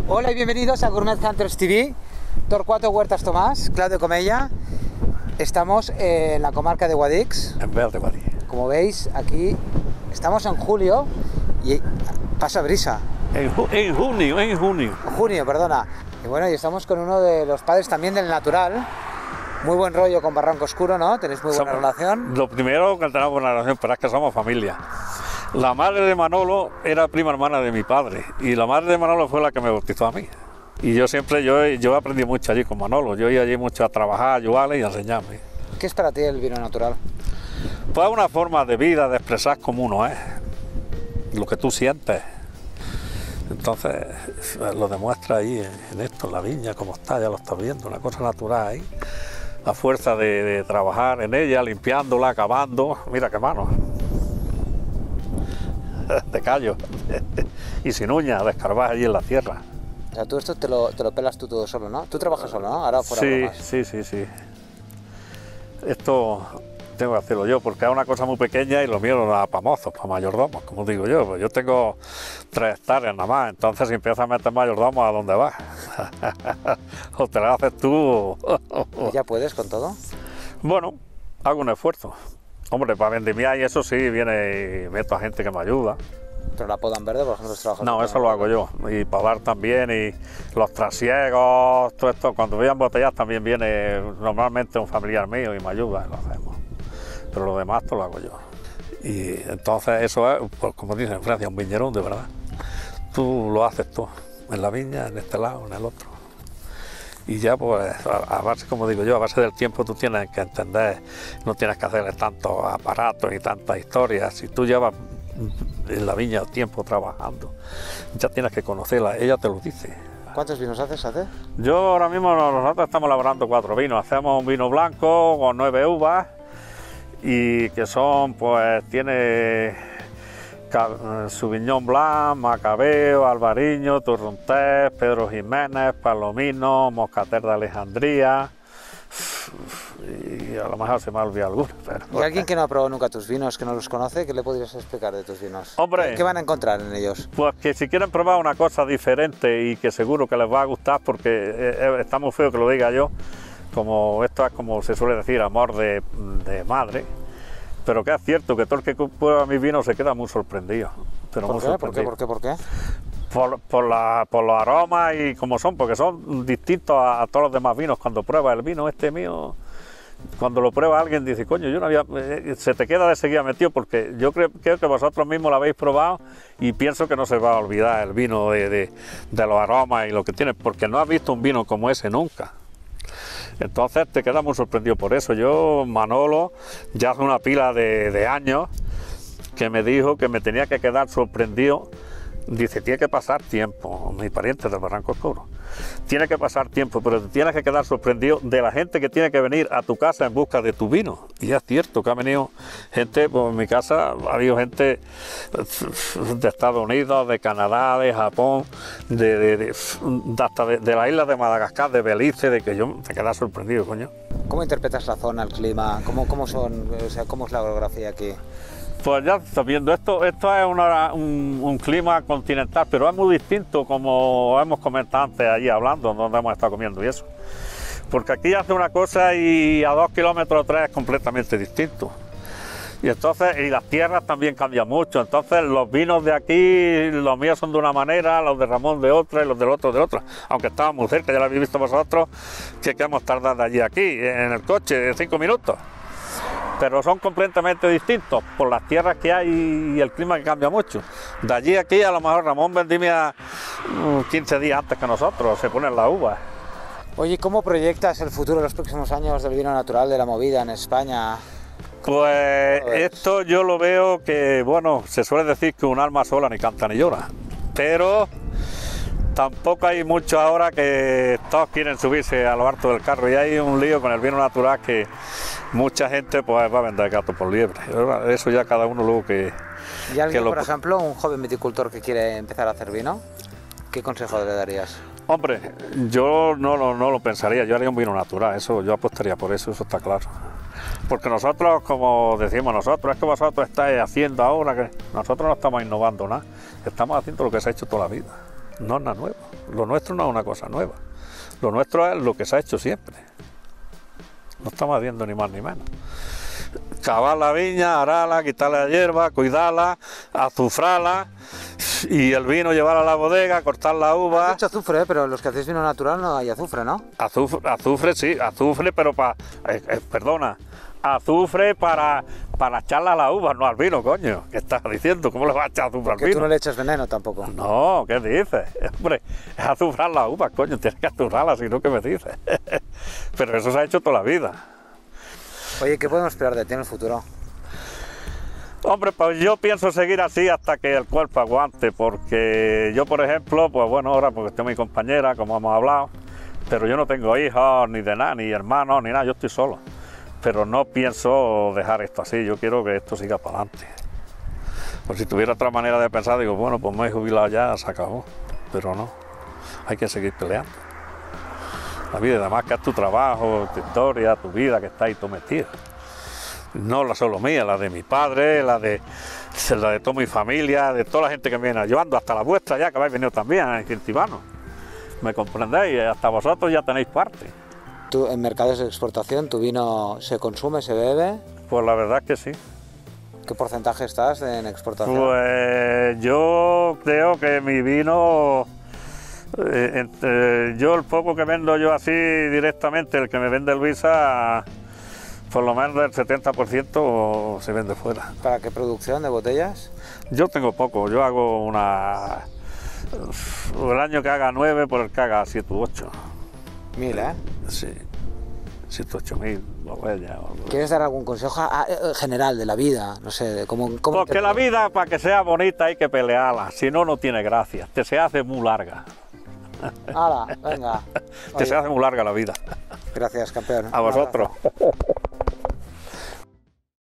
Hola y bienvenidos a Gourmet Hunters TV, Torcuato Huertas Tomás, Claudio Comella. Estamos en la comarca de Guadix. En Beas de Guadix. Como veis, aquí estamos en julio y pasa brisa. En junio. Junio, perdona. Y bueno, y estamos con uno de los padres también del natural. Muy buen rollo con Barranco Oscuro, ¿no? Tenéis muy buena relación. Lo primero que tenemos buena relación, pero es que somos familia. La madre de Manolo era prima hermana de mi padre y la madre de Manolo fue la que me bautizó a mí. Y yo aprendí mucho allí con Manolo. Yo iba allí mucho a trabajar, a ayudarle y a enseñarme. ¿Qué es para ti el vino natural? Pues es una forma de vida, de expresar como uno es, lo que tú sientes. Entonces lo demuestra ahí en esto, en la viña, como está, ya lo estás viendo, una cosa natural ahí. A fuerza de trabajar en ella, limpiándola, cavando. Mira qué mano. De callo. Y sin uñas, de escarbar allí en la tierra. O sea, tú esto te lo pelas tú todo solo, ¿no? Tú trabajas solo, ¿no? Ahora fuera bromas. Sí. Esto tengo que hacerlo yo, porque es una cosa muy pequeña y lo mío no da para mozos, para mayordomos, como digo yo. Pues yo tengo 3 hectáreas nada más, entonces si empiezas a meter mayordomos, ¿a dónde vas? O te lo haces tú. ¿Y ya puedes con todo? Bueno, hago un esfuerzo. Hombre, para vendimiar y eso sí, viene y meto a gente que me ayuda. Pero la poda en verde, por ejemplo, trabajas. No, eso lo hago yo. Y podar también, y los trasiegos, todo esto. Cuando voy a embotellar también viene normalmente un familiar mío y me ayuda, y lo hacemos. Pero lo demás todo lo hago yo. Y entonces eso es, pues, como dicen en Francia, un viñerón de verdad. Tú lo haces tú, en la viña, en este lado, en el otro. Y ya pues a base, como digo yo, a base del tiempo tú tienes que entender, no tienes que hacerle tantos aparatos ni tantas historias. Si tú llevas en la viña tiempo trabajando, ya tienes que conocerla, ella te lo dice. ¿Cuántos vinos haces? Yo ahora mismo, nosotros estamos elaborando 4 vinos. Hacemos un vino blanco con 9 uvas y que son, pues tiene Sauvignon Blanc, Macabeo, Albariño, Torrontés, Pedro Jiménez, Palomino, Moscatel de Alejandría, y a lo mejor se me ha olvidado alguno. Pero ¿Y alguien que no ha probado nunca tus vinos, que no los conoce, qué le podrías explicar de tus vinos? Hombre, ¿Qué van a encontrar en ellos? Pues que si quieren probar una cosa diferente y que seguro que les va a gustar, porque está muy feo que lo diga yo, como esto es como se suele decir, amor de madre. Pero que es cierto que todo el que prueba mis vinos se queda muy sorprendido. Pero ¿Por muy qué? sorprendido. ¿Por qué? Por los aromas y como son, porque son distintos a todos los demás vinos. Cuando pruebas el vino este mío, cuando lo prueba alguien dice, coño, yo no había... se te queda de seguida metido, porque yo creo que vosotros mismos lo habéis probado y pienso que no se va a olvidar el vino de los aromas y lo que tiene, porque no has visto un vino como ese nunca. Entonces te quedas muy sorprendido por eso. Yo, Manolo, ya hace una pila de años que me dijo que me tenía que quedar sorprendido. Dice, tiene que pasar tiempo, mi pariente del Barranco Oscuro. Tiene que pasar tiempo, pero te tienes que quedar sorprendido de la gente que tiene que venir a tu casa en busca de tu vino. Y es cierto que ha venido gente, pues en mi casa ha habido gente de Estados Unidos, de Canadá, de Japón, hasta de la isla de Madagascar, de Belice, de que yo me quedaba sorprendido, coño. ¿Cómo interpretas la zona, el clima? ¿Cómo es la orografía aquí? Pues ya estás viendo, esto es un clima continental, pero es muy distinto, como hemos comentado antes allí hablando, donde hemos estado comiendo y eso. Porque aquí hace una cosa y a 2 kilómetros o 3 es completamente distinto. Y entonces, y las tierras también cambian mucho. Entonces los vinos de aquí, los míos son de una manera, los de Ramón de otra y los del otro de otra. Aunque estaban muy cerca, ya lo habéis visto vosotros, que hemos tardado de allí a aquí, en el coche, 5 minutos. Pero son completamente distintos por las tierras que hay y el clima que cambia mucho. De allí a aquí a lo mejor Ramón vendimia 15 días antes que nosotros, se ponen las uvas. Oye, ¿cómo proyectas el futuro de los próximos años del vino natural, de la movida en España? Pues esto yo lo veo que, bueno, se suele decir que un alma sola ni canta ni llora, pero Tampoco hay mucho ahora que todos quieren subirse a lo alto del carro y hay un lío con el vino natural que mucha gente pues va a vender gato por liebre. Eso ya cada uno luego que... ¿Y alguien, por ejemplo, un joven viticultor que quiere empezar a hacer vino? ¿Qué consejo le darías? Hombre, yo no lo pensaría, yo haría un vino natural, eso yo apostaría por eso está claro. Porque nosotros, como decimos nosotros, es que vosotros estáis haciendo ahora, que nosotros no estamos innovando nada, estamos haciendo lo que se ha hecho toda la vida, no es nada nuevo. Lo nuestro no es una cosa nueva, lo nuestro es lo que se ha hecho siempre. No estamos haciendo ni más ni menos. Cavar la viña, ararla, quitarle la hierba, cuidarla, azufrarla y el vino llevar a la bodega, cortar la uva. Has dicho azufre, pero los que hacéis vino natural no hay azufre, ¿no? Azufre sí, azufre, pero azufre para echarle a la uva, no al vino, coño. ¿Qué estás diciendo? ¿Cómo le vas a echar azufre al vino? Que tú no le echas veneno tampoco. No, ¿qué dices? Hombre, es azufrar la uva, coño, tienes que azufrarla, si no, ¿qué me dices? Pero eso se ha hecho toda la vida. Oye, ¿qué podemos esperar de ti en el futuro? Hombre, pues yo pienso seguir así hasta que el cuerpo aguante, porque yo, por ejemplo, pues bueno, ahora porque estoy mi compañera, como hemos hablado, pero yo no tengo hijos, ni de nada, ni hermanos, ni nada, yo estoy solo. Pero no pienso dejar esto así, yo quiero que esto siga para adelante. Pues si tuviera otra manera de pensar, digo, bueno, pues me he jubilado ya, se acabó. Pero no, hay que seguir peleando. La vida, además que es tu trabajo, tu historia, tu vida, que está ahí tú metido. No la solo mía, la de mi padre, la de toda mi familia, de toda la gente que me viene ayudando, hasta la vuestra ya, que habéis venido también a incentivarnos. ¿Me comprendéis? Hasta vosotros ya tenéis parte. ¿Tú en mercados de exportación, tu vino se consume, se bebe? Pues la verdad es que sí. ¿Qué porcentaje estás en exportación? Pues yo creo que mi vino, yo el poco que vendo yo así directamente, el que me vende Luisa, por lo menos del 70% se vende fuera. ¿Para qué producción de botellas? Yo tengo poco, yo hago el año que haga 9 por el que haga 7 u 8. 1000, ¿eh? Sí, 7 u 8.000 botellas. ¿Quieres dar algún consejo general de la vida? No sé, de cómo Porque la vida, para que sea bonita, hay que pelearla, si no, no tiene gracia, te se hace muy larga. ¡Hala! Venga. Te se hace muy larga la vida. Gracias, campeón. A vosotros.